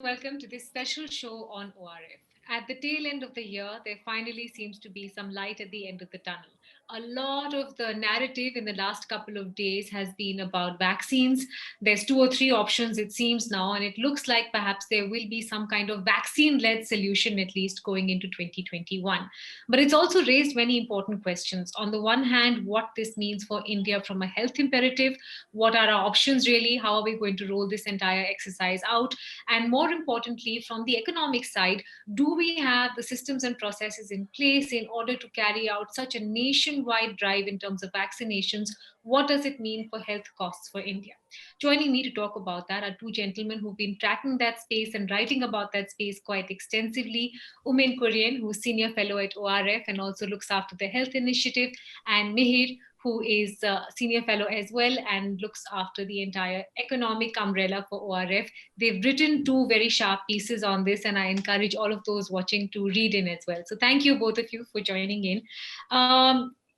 Welcome to this special show on ORF. At the tail end of the year, there finally seems to be some light at the end of the tunnel. A lot of the narrative in the last couple of days has been about vaccines. There's two or three options, it seems now, and it looks like perhaps there will be some kind of vaccine led solution at least going into 2021. But it's also raised many important questions. On the one hand, what this means for India from a health imperative, what are our options really, how are we going to roll this entire exercise out? And more importantly, from the economic side, do we have the systems and processes in place in order to carry out such a nationwide drive in terms of vaccinations? What does it mean for health costs for India? Joining me to talk about that are two gentlemen who've been tracking that space and writing about that space quite extensively. Umain Kurian, who's senior fellow at ORF and also looks after the health initiative, and Mihir, who is a senior fellow as well and looks after the entire economic umbrella for ORF. They've written two very sharp pieces on this, and I encourage all of those watching to read in as well. So thank you, both of you, for joining in.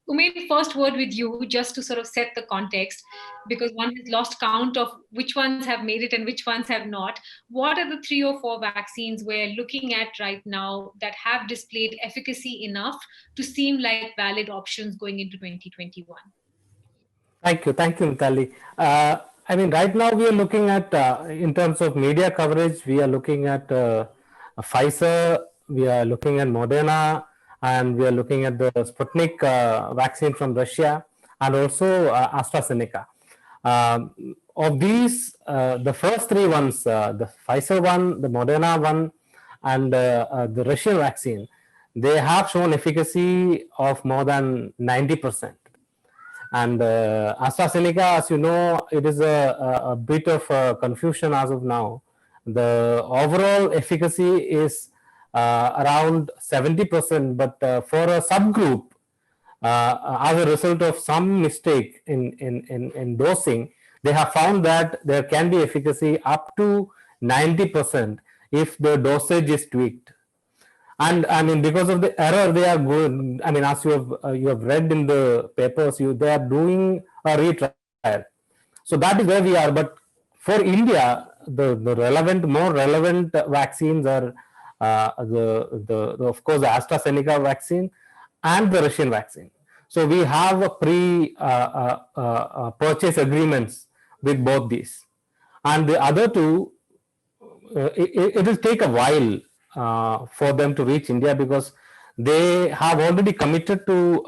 Umain, first word with you, just to sort of set the context, because one has lost count of which ones have made it and which ones have not. What are the three or four vaccines we're looking at right now that have displayed efficacy enough to seem like valid options going into 2021? Thank you, Mitali. Right now we are looking at, in terms of media coverage, we are looking at Pfizer, we are looking at Moderna, and we are looking at the Sputnik vaccine from Russia, and also AstraZeneca. Of these, the first three ones, the Pfizer one, the Moderna one, and the Russian vaccine, they have shown efficacy of more than 90%. And AstraZeneca, as you know, it is a bit of confusion as of now. The overall efficacy is around 70%, but for a subgroup, as a result of some mistake in dosing, they have found that there can be efficacy up to 90% if the dosage is tweaked. And because of the error, they are good. As you have read in the papers, they are doing a retrial. So that is where we are. But for India, the more relevant vaccines are of course the AstraZeneca vaccine and the Russian vaccine. So we have a purchase agreements with both these, and the other two, it will take a while for them to reach India, because they have already committed to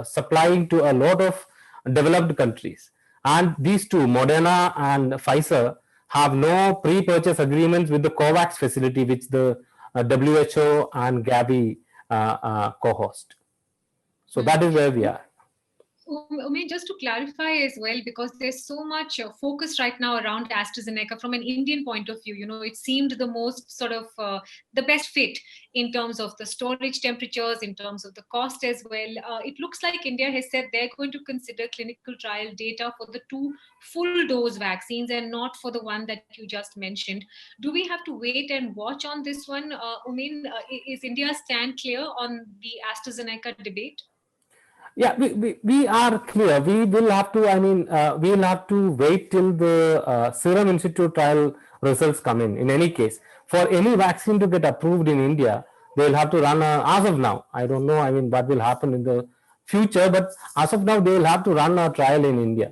supplying to a lot of developed countries. And these two, Moderna and Pfizer, have no pre-purchase agreements with the COVAX facility, which the WHO and Gavi co-host. So that is where we are. Umain, just to clarify as well, because there's so much focus right now around AstraZeneca from an Indian point of view. It seemed the most sort of the best fit in terms of the storage temperatures, in terms of the cost as well. It looks like India has said they're going to consider clinical trial data for the two full dose vaccines and not for the one that you just mentioned. Do we have to wait and watch on this one? Umain, is India's stand clear on the AstraZeneca debate? Yeah, we are clear. We will have to, we will have to wait till the Serum Institute trial results come in. In any case, for any vaccine to get approved in India, they will have to run as of now. I don't know, what will happen in the future, but as of now, they will have to run a trial in India.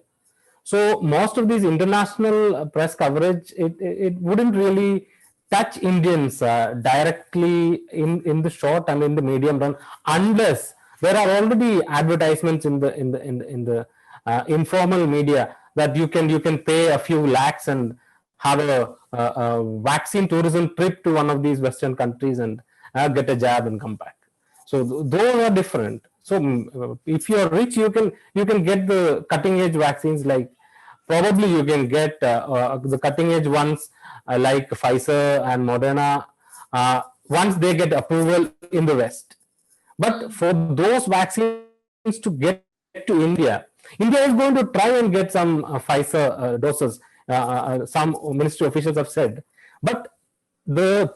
So most of these international press coverage, it wouldn't really touch Indians directly in the short and in the medium run, unless there are already advertisements in the informal media that you can pay a few lakhs and have a vaccine tourism trip to one of these Western countries and get a jab and come back. So those are different. So if you are rich, you can get the cutting edge vaccines, like probably you can get the cutting edge ones like Pfizer and Moderna once they get approval in the West. But for those vaccines to get to India is going to try and get some Pfizer doses. Some ministry officials have said, but the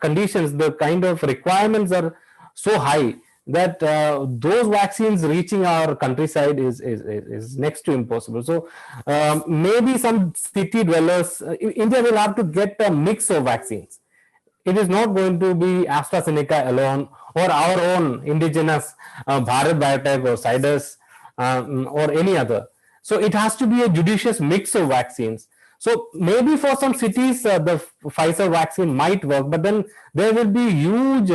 conditions, the kind of requirements are so high that those vaccines reaching our countryside is next to impossible. So maybe some city dwellers, India will have to get a mix of vaccines. It is not going to be AstraZeneca alone or our own indigenous Bharat Biotech or Zydus or any other. So it has to be a judicious mix of vaccines. So maybe for some cities the Pfizer vaccine might work, but then there will be huge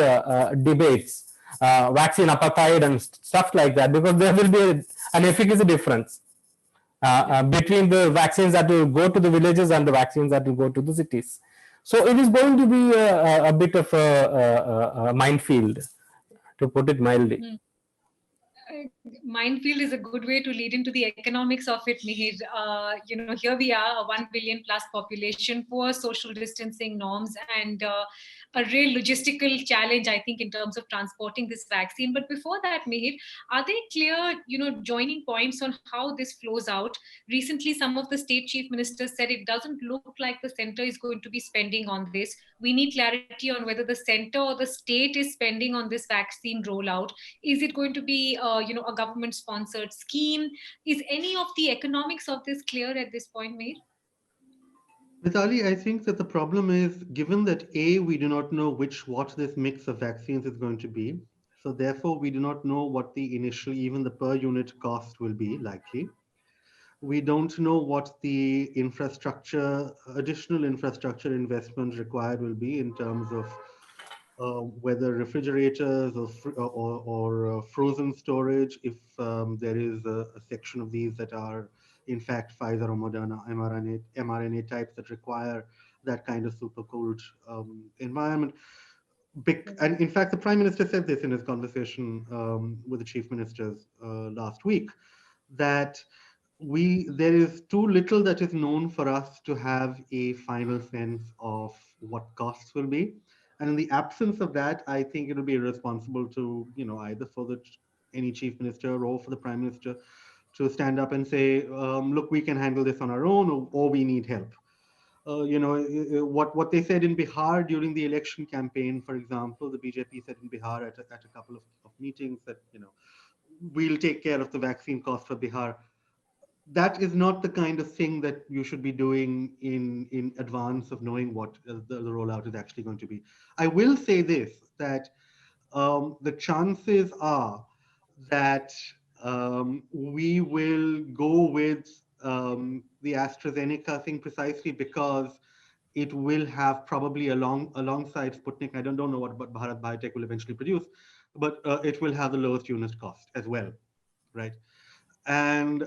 debates, vaccine apartheid and stuff like that, because there will be an efficacy difference between the vaccines that will go to the villages and the vaccines that will go to the cities. So it is going to be a bit of a minefield, to put it mildly. Minefield is a good way to lead into the economics of it, Mihir. Here we are, a 1 billion plus population, poor social distancing norms, and a real logistical challenge, I think, in terms of transporting this vaccine. But before that, Mihir, are there clear, joining points on how this flows out? Recently, some of the state chief ministers said it doesn't look like the center is going to be spending on this. We need clarity on whether the center or the state is spending on this vaccine rollout. Is it going to be a government sponsored scheme? Is any of the economics of this clear at this point, Meir? Vitali, I think that the problem is, given that A, we do not know what this mix of vaccines is going to be. So therefore, we do not know what the initial, even the per unit cost will be likely. We don't know what the additional infrastructure investment required will be in terms of whether refrigerators or frozen storage, if there is a section of these that are in fact Pfizer or Moderna mRNA types that require that kind of super cooled environment. And in fact, the Prime Minister said this in his conversation with the chief ministers last week, that there is too little that is known for us to have a final sense of what costs will be. And in the absence of that, I think it will be irresponsible to, either for any chief minister or for the prime minister to stand up and say, look, we can handle this on our own, or we need help. What they said in Bihar during the election campaign, for example, the BJP said in Bihar at a couple of meetings that, we'll take care of the vaccine cost for Bihar. That is not the kind of thing that you should be doing in advance of knowing what the rollout is actually going to be. I will say this, that the chances are that we will go with the AstraZeneca thing precisely because it will have probably alongside Sputnik, I don't know what Bharat Biotech will eventually produce, but it will have the lowest unit cost as well, right? And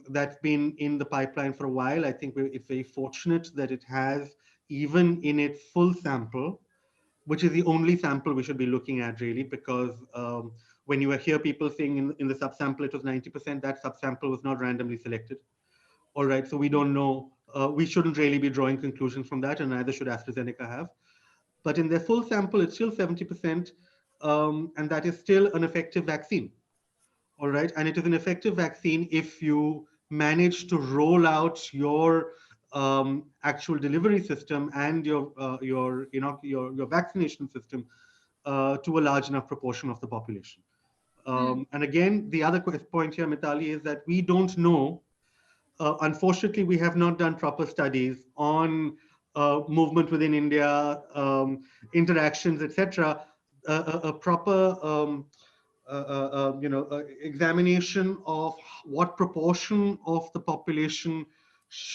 that's been in the pipeline for a while. I think it's very fortunate that it has, even in its full sample, which is the only sample we should be looking at really, because when you hear people saying in the subsample it was 90%, that subsample was not randomly selected. All right, so we don't know. We shouldn't really be drawing conclusions from that, and neither should AstraZeneca have. But in their full sample, it's still 70%, and that is still an effective vaccine. All right, and it is an effective vaccine if you manage to roll out your actual delivery system and your vaccination system to a large enough proportion of the population. And again, the other point here, Mitali, is that we don't know. Unfortunately, we have not done proper studies on movement within India, interactions, etc. A proper examination of what proportion of the population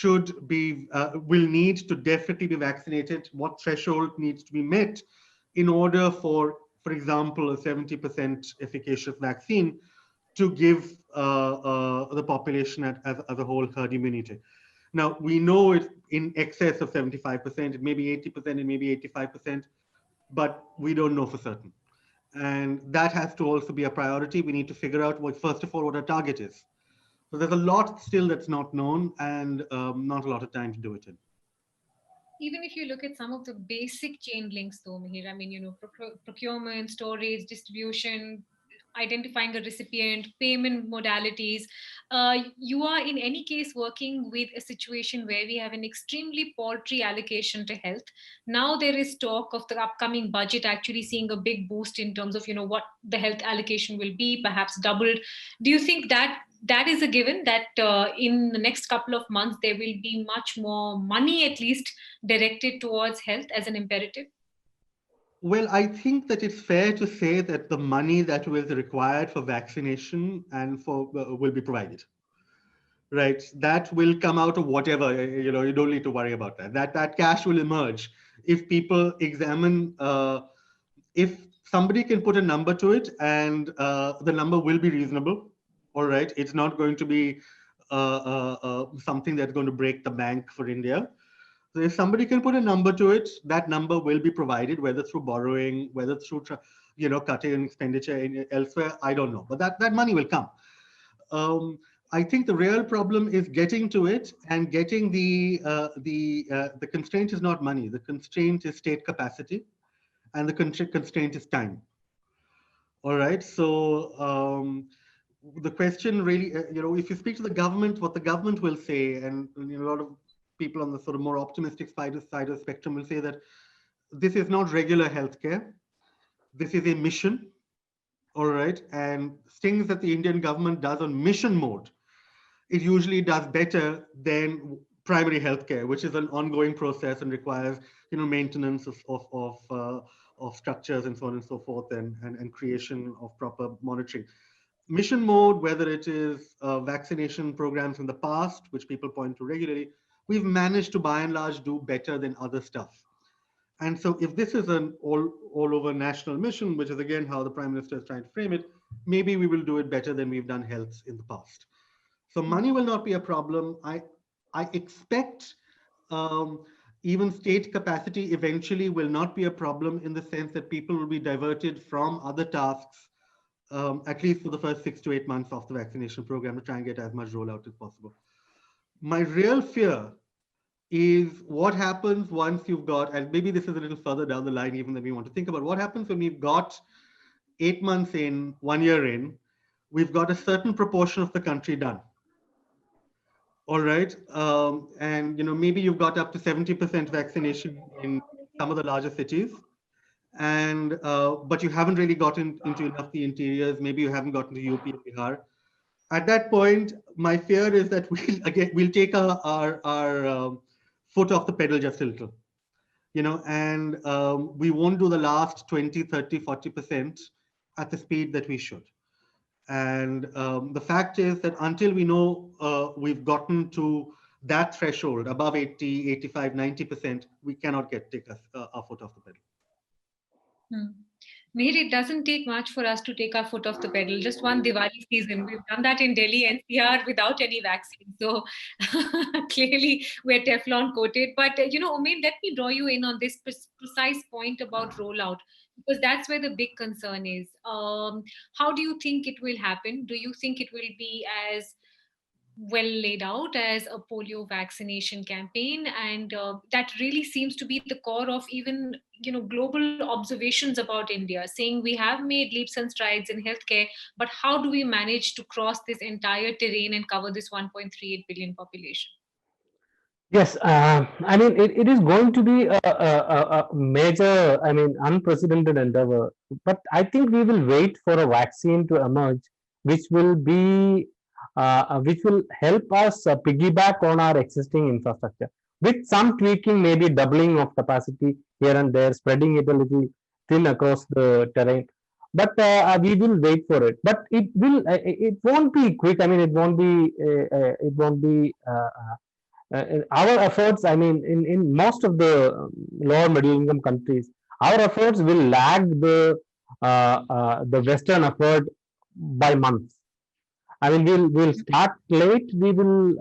will need to definitely be vaccinated, what threshold needs to be met in order for example, a 70% efficacious vaccine to give the population as a whole herd immunity. Now, we know it in excess of 75%, it may be 80%, it may be 85%, but we don't know for certain. And that has to also be a priority. We need to figure out first of all, what our target is. So there's a lot still that's not known, and not a lot of time to do it in. Even if you look at some of the basic chain links, though, Mihir, I mean, procurement, storage, distribution, identifying a recipient, payment modalities. You are in any case working with a situation where we have an extremely paltry allocation to health. Now there is talk of the upcoming budget actually seeing a big boost in terms of, what the health allocation will be, perhaps doubled. Do you think that that is a given, that in the next couple of months there will be much more money at least directed towards health as an imperative? Well, I think that it's fair to say that the money that was required for vaccination and for will be provided. Right, that will come out of whatever, you don't need to worry about that. That cash will emerge if people examine, if somebody can put a number to it, and the number will be reasonable. All right, it's not going to be something that's going to break the bank for India. So if somebody can put a number to it, that number will be provided, whether through borrowing, whether through cutting expenditure elsewhere. I don't know, but that money will come. I think the real problem is getting to it, and getting the constraint is not money. The constraint is state capacity, and the constraint is time. All right. So the question really, if you speak to the government, what the government will say, and a lot of people on the sort of more optimistic side of the spectrum will say that this is not regular healthcare. This is a mission. All right. And things that the Indian government does on mission mode, it usually does better than primary healthcare, which is an ongoing process and requires, maintenance of structures and so on and so forth, and creation of proper monitoring. Mission mode, whether it is vaccination programs in the past, which people point to regularly, we've managed to by and large do better than other stuff. And so if this is an all over national mission, which is again how the Prime Minister is trying to frame it, maybe we will do it better than we've done health in the past. So money will not be a problem. I expect even state capacity eventually will not be a problem, in the sense that people will be diverted from other tasks, at least for the first 6 to 8 months of the vaccination program, to try and get as much rollout as possible. My real fear is what happens once you've got, and maybe this is a little further down the line even than we want to think about, what happens when we've got 8 months in, 1 year in, we've got a certain proportion of the country done. All right. And maybe you've got up to 70% vaccination in some of the larger cities, and but you haven't really gotten into enough the interiors. Maybe you haven't gotten to UP and Bihar. At that point, my fear is that we'll take our foot off the pedal just a little, and we won't do the last 20, 30, 40% at the speed that we should. And the fact is that until we know we've gotten to that threshold above 80, 85, 90%, we cannot take our foot off the pedal. Mihir, it doesn't take much for us to take our foot off the pedal. Just one Diwali season. We've done that in Delhi NCR without any vaccine. So clearly we're Teflon coated. But, Umaid, let me draw you in on this precise point about rollout, because that's where the big concern is. How do you think it will happen? Do you think it will be as well laid out as a polio vaccination campaign? And that really seems to be the core of even global observations about India, saying we have made leaps and strides in healthcare, but how do we manage to cross this entire terrain and cover this 1.38 billion population? Yes, I mean, it is going to be a major, unprecedented endeavor. But I think we will wait for a vaccine to emerge, which will help us piggyback on our existing infrastructure with some tweaking, maybe doubling of capacity here and there, spreading it a little thin across the terrain. But we will wait for it. But it won't be quick. I mean, it won't be. Our efforts, in most of the lower middle income countries, our efforts will lag the Western effort by months. We'll start late, we will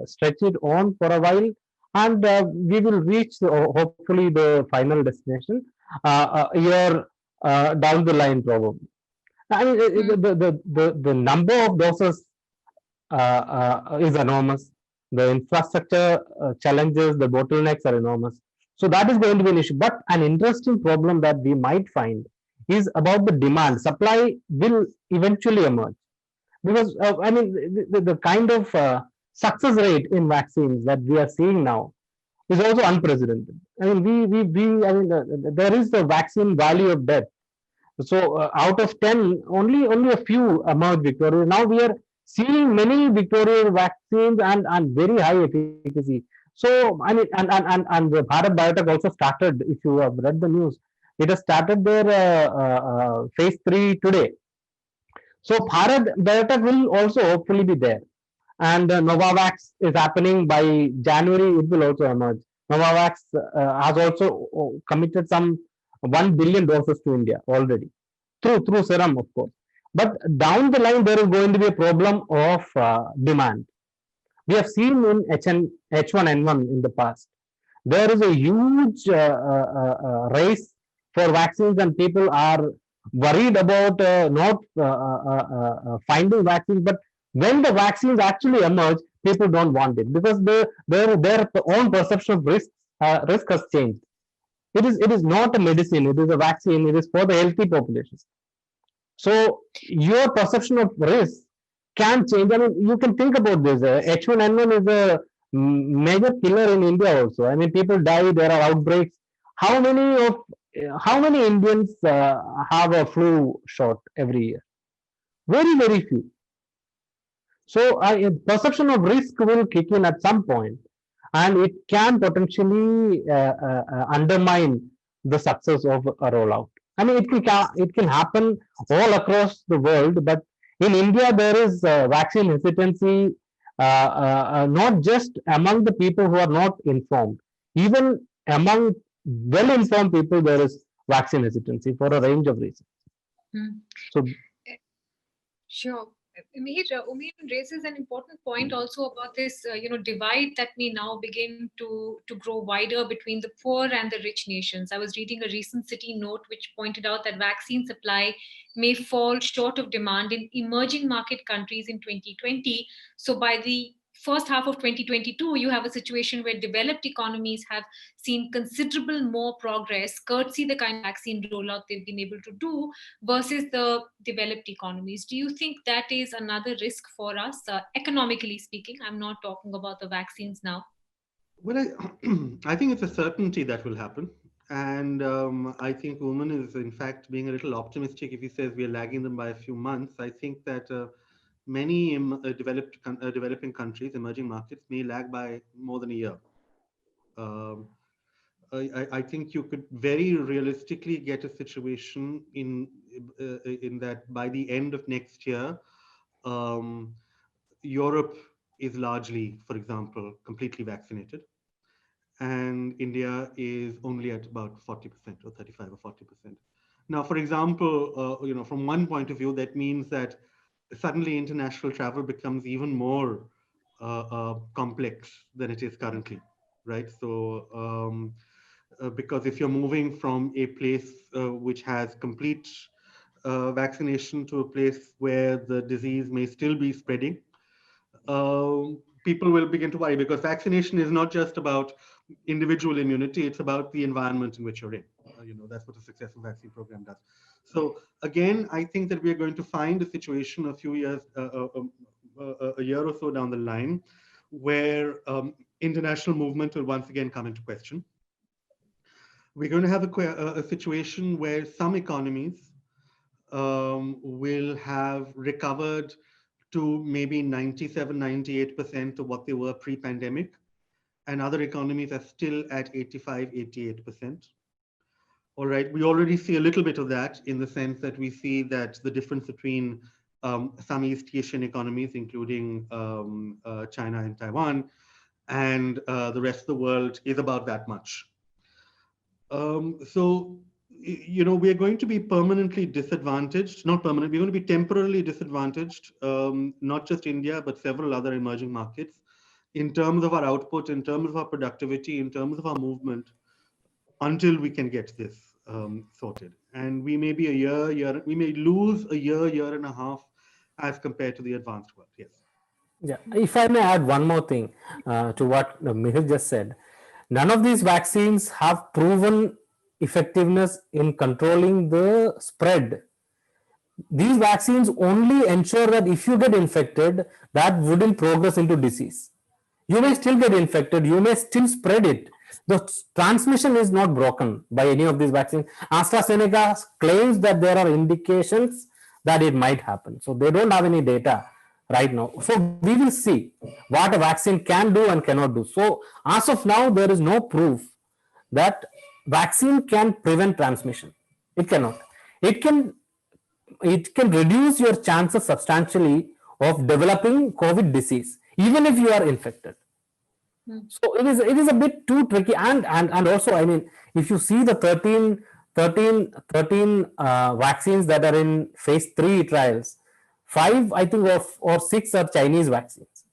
stretch it on for a while, and we will reach hopefully the final destination a year down the line probably. The number of doses is enormous. The infrastructure challenges, the bottlenecks are enormous. So that is going to be an issue. But an interesting problem that we might find is about the demand. Supply will eventually emerge because I mean the kind of success rate in vaccines that we are seeing now is also unprecedented. I mean, I mean, there is the vaccine value of death. So out of 10, only a few emerge victorious. Now we are seeing many victorious vaccines and very high efficacy. So I mean, and the Bharat Biotech also started. If you have read the news, it has started their phase 3 today. So Bharat Biotech will also hopefully be there, and Novavax is happening by January. It will also emerge. Novavax has also committed some 1 billion doses to India already through serum, of course. But down the line, there is going to be a problem of demand. We have seen in H1N1 in the past. There is a huge race for vaccines, and people are worried about not finding vaccines. But when the vaccines actually emerge, people don't want it because their own perception of risk has changed. It is not a medicine; it is a vaccine. It is for the healthy population. So your perception of risk can change. I mean, you can think about this. H1N1 is a major killer in India also. I mean, people die. There are outbreaks. How many Indians have a flu shot every year? Very few. So perception of risk will kick in at some point, and it can potentially undermine the success of a rollout. I mean, it can happen all across the world, but in India there is vaccine hesitancy, not just among the people who are not informed, even among well-informed people there is vaccine hesitancy for a range of reasons. Hmm. So Sure. Mihir, Umein raises an important point also about this, divide that may now begin to grow wider between the poor and the rich nations. I was reading a recent City note which pointed out that vaccine supply may fall short of demand in emerging market countries in 2020. So by the first half of 2022, you have a situation where developed economies have seen considerable more progress, courtesy the kind of vaccine rollout they've been able to do versus the developed economies. Do you think that is another risk for us, economically speaking? I'm not talking about the vaccines now. Well, I think it's a certainty that will happen. And I think Woman is, in fact, being a little optimistic if he says we are lagging them by a few months. I think that many developing countries, emerging markets, may lag by more than a year. Um, I think you could very realistically get a situation in that by the end of next year, um, Europe is largely, for example, completely vaccinated, and India is only at about 40% or 35 or 40%. Now, for example, from one point of view, that means that suddenly international travel becomes even more complex than it is currently, right? So, because if you're moving from a place which has complete vaccination to a place where the disease may still be spreading, people will begin to worry because vaccination is not just about individual immunity, it's about the environment in which you're in. That's what a successful vaccine program does. So again, I think that we are going to find a situation a few years, a year or so down the line, where international movement will once again come into question. We're going to have a situation where some economies will have recovered to maybe 97, 98% of what they were pre-pandemic, and other economies are still at 85, 88%. All right, we already see a little bit of that in the sense that we see that the difference between some East Asian economies, including China and Taiwan, and the rest of the world is about that much. So, we are going to be permanently disadvantaged, not permanent, we're going to be temporarily disadvantaged, not just India, but several other emerging markets in terms of our output, in terms of our productivity, in terms of our movement, until we can get this sorted. And we may be we may lose a year and a half as compared to the advanced world, yes. yeah, if I may add one more thing to what Mihir just said, none of these vaccines have proven effectiveness in controlling the spread. These vaccines only ensure that if you get infected, that wouldn't progress into disease. You may still get infected, you may still spread it. The transmission is not broken by any of these vaccines. AstraZeneca claims that there are indications that it might happen. So they don't have any data right now. So we will see what a vaccine can do and cannot do. So as of now, there is no proof that vaccine can prevent transmission. It cannot. It can reduce your chances substantially of developing COVID disease, even if you are infected. So it is a bit too tricky, and also, I mean, if you see the 13 vaccines that are in phase 3 trials, 5 I think or 6 are Chinese vaccines.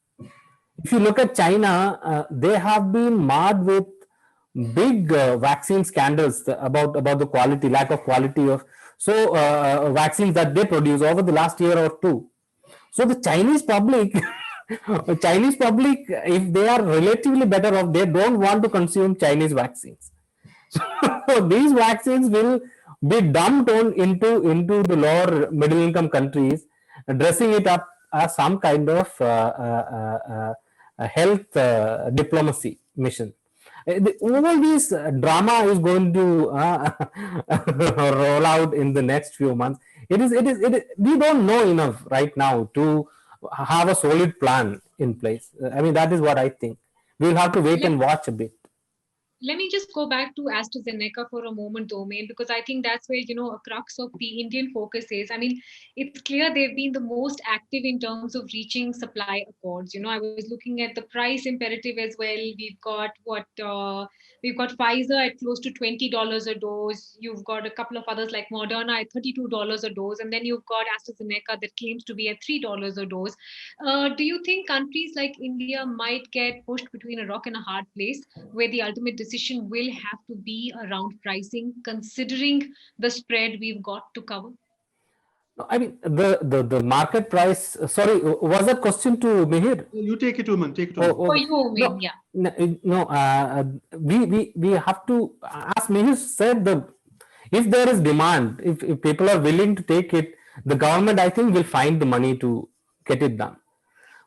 If you look at China, they have been marred with big vaccine scandals about the quality, lack of quality of vaccines that they produce over the last year or two. So the Chinese public, if they are relatively better off, they don't want to consume Chinese vaccines. So these vaccines will be dumped on into the lower middle income countries, dressing it up as some kind of health diplomacy mission. All this drama is going to roll out in the next few months. We don't know enough right now to have a solid plan in place. I mean, that is what I think. We'll have to wait and watch a bit. Let me just go back to AstraZeneca for a moment, Omain, because I think that's where, a crux of the Indian focus is. I mean, it's clear they've been the most active in terms of reaching supply accords. I was looking at the price imperative as well. We've got we've got Pfizer at close to $20 a dose. You've got a couple of others like Moderna at $32 a dose. And then you've got AstraZeneca that claims to be at $3 a dose. Do you think countries like India might get pushed between a rock and a hard place where the ultimate decision will have to be around pricing, considering the spread we've got to cover? I mean, the market price. Sorry, was that question to Mihir? You take it, Oman. Take it, Oman. For you, Oman, yeah. No, we have to, as Mihir said, if there is demand, if people are willing to take it, the government, I think, will find the money to get it done.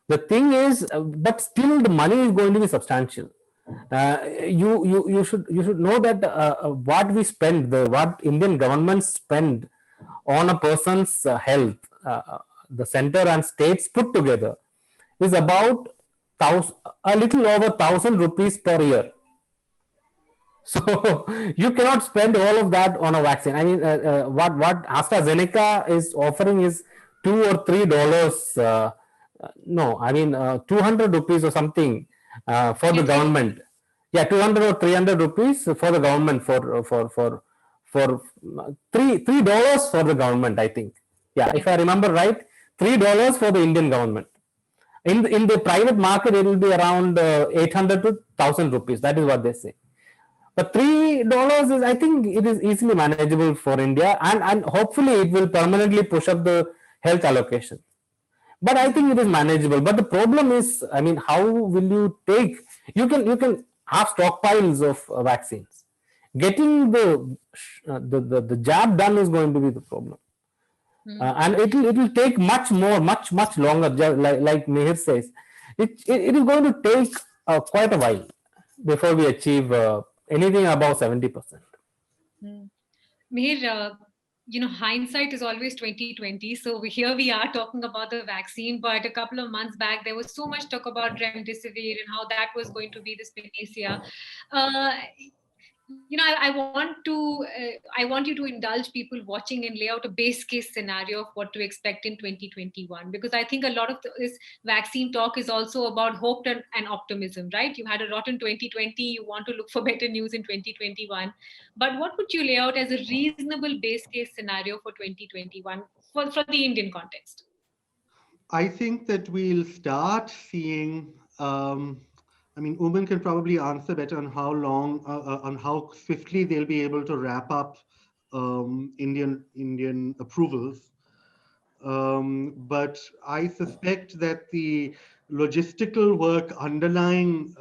The thing is, but still the money is going to be substantial. You should know that what we spend, what Indian governments spend on a person's health, the center and states put together, is about a little over 1,000 rupees per year. So you cannot spend all of that on a vaccine. I mean, what AstraZeneca is offering is $2 or $3. No, I mean 200 rupees or something for the government. Yeah, 200 or 300 rupees for the government for $3 for the government, I think. Yeah, if I remember right, $3 for the Indian government. In the private market, it will be around 800 to 1,000 rupees. That is what they say. But $3 is, I think, it is easily manageable for India, and hopefully it will permanently push up the health allocation. But I think it is manageable. But the problem is, I mean, how will you take? You can have stockpiles of vaccines. Getting the jab done is going to be the problem, and it will take much longer. Like Mihir says, it is going to take quite a while before we achieve anything above 70%. Mihir, hindsight is always 2020. So here we are talking about the vaccine, but a couple of months back, there was so much talk about remdesivir and how that was going to be this panacea. I want you to indulge people watching and lay out a base case scenario of what to expect in 2021, because I think a lot of this vaccine talk is also about hope and optimism, right? You had a rotten 2020, you want to look for better news in 2021. But what would you lay out as a reasonable base case scenario for 2021 for the Indian context? I think that we'll start seeing I mean, Oman can probably answer better on how long, on how swiftly they'll be able to wrap up Indian approvals. But I suspect that the logistical work underlying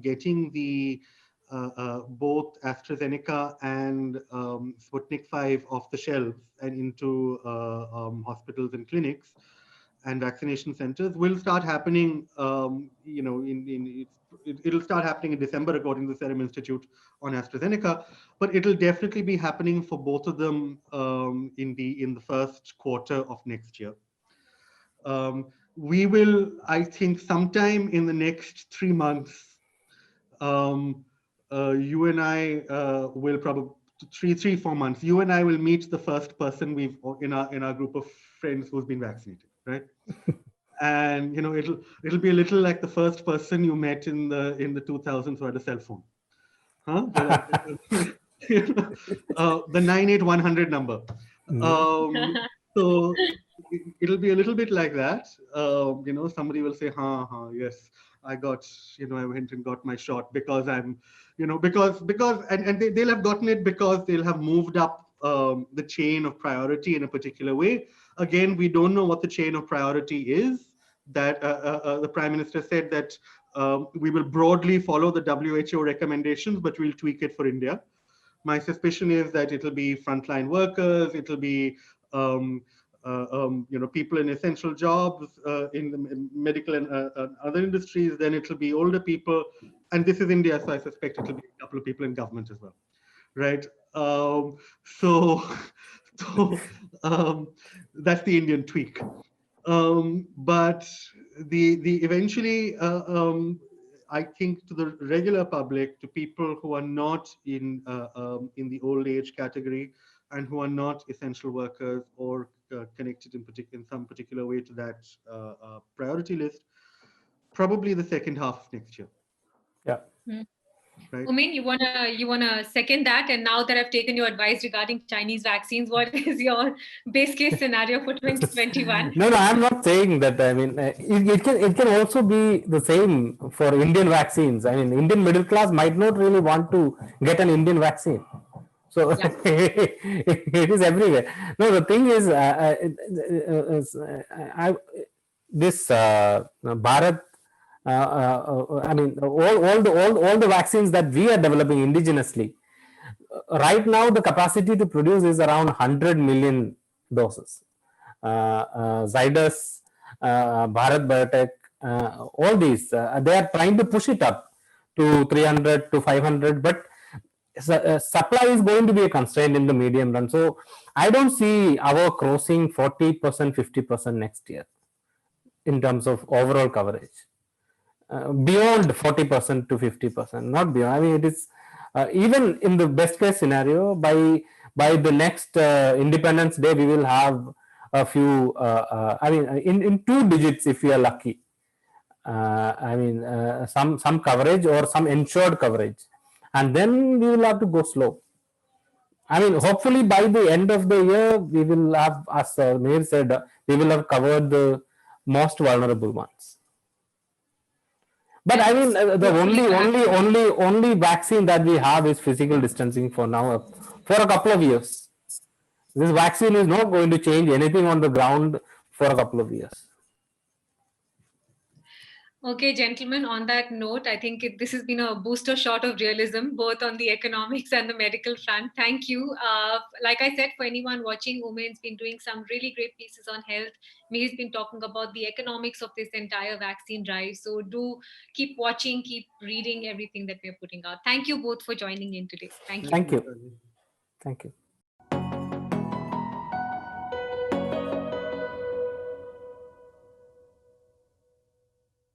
getting the both AstraZeneca and Sputnik 5 off the shelves and into hospitals and clinics and vaccination centers will start happening, it'll start happening in December, according to the Serum Institute on AstraZeneca, but it'll definitely be happening for both of them in the first quarter of next year. We will, I think, sometime in the next 3 months, you and I will probably 4 months. You and I will meet the first person we've in our group of friends who's been vaccinated, right? And it'll be a little like the first person you met in the 2000s who had a cell phone, huh? The 98100 number. So it'll be a little bit like that. Somebody will say, yes, I got, I went and got my shot because I'm, because and they'll have gotten it because they'll have moved up the chain of priority in a particular way. Again, we don't know what the chain of priority is. That the Prime Minister said that we will broadly follow the WHO recommendations, but we'll tweak it for India. My suspicion is that it'll be frontline workers, it'll be people in essential jobs in the medical and other industries. Then it'll be older people, and this is India, so I suspect it'll be a couple of people in government as well, right? That's the Indian tweak. But the eventually, I think to the regular public, to people who are not in the old age category and who are not essential workers or connected in some particular way to that priority list, probably the second half of next year. Yeah. Right. Umain, you wanna second that? And now that I've taken your advice regarding Chinese vaccines, what is your base case scenario for 2021? No, I'm not saying that. I mean, it can also be the same for Indian vaccines. I mean, Indian middle class might not really want to get an Indian vaccine. So yeah. It is everywhere. No, the thing is, this Bharat. I mean, all the vaccines that we are developing indigenously. Right now, the capacity to produce is around 100 million doses. Zydus, Bharat Biotech, all these, they are trying to push it up to 300 to 500, but supply is going to be a constraint in the medium run. So I don't see our crossing 40%, 50% next year in terms of overall coverage. Beyond 40% to 50%, not beyond. I mean, it is even in the best case scenario, by the next Independence Day, we will have a few, I mean, in 2 digits if we are lucky. I mean, some coverage or some ensured coverage. And then we will have to go slow. I mean, hopefully by the end of the year, we will have, as Mihir said, we will have covered the most vulnerable ones. But I mean, the only vaccine that we have is physical distancing for now, for a couple of years. This vaccine is not going to change anything on the ground for a couple of years. Okay, gentlemen, on that note, I think this has been a booster shot of realism, both on the economics and the medical front. Thank you. Like I said, for anyone watching, Umain's been doing some really great pieces on health. Mihir's been talking about the economics of this entire vaccine drive. So do keep watching, keep reading everything that we're putting out. Thank you both for joining in today. Thank you. Thank you. Thank you.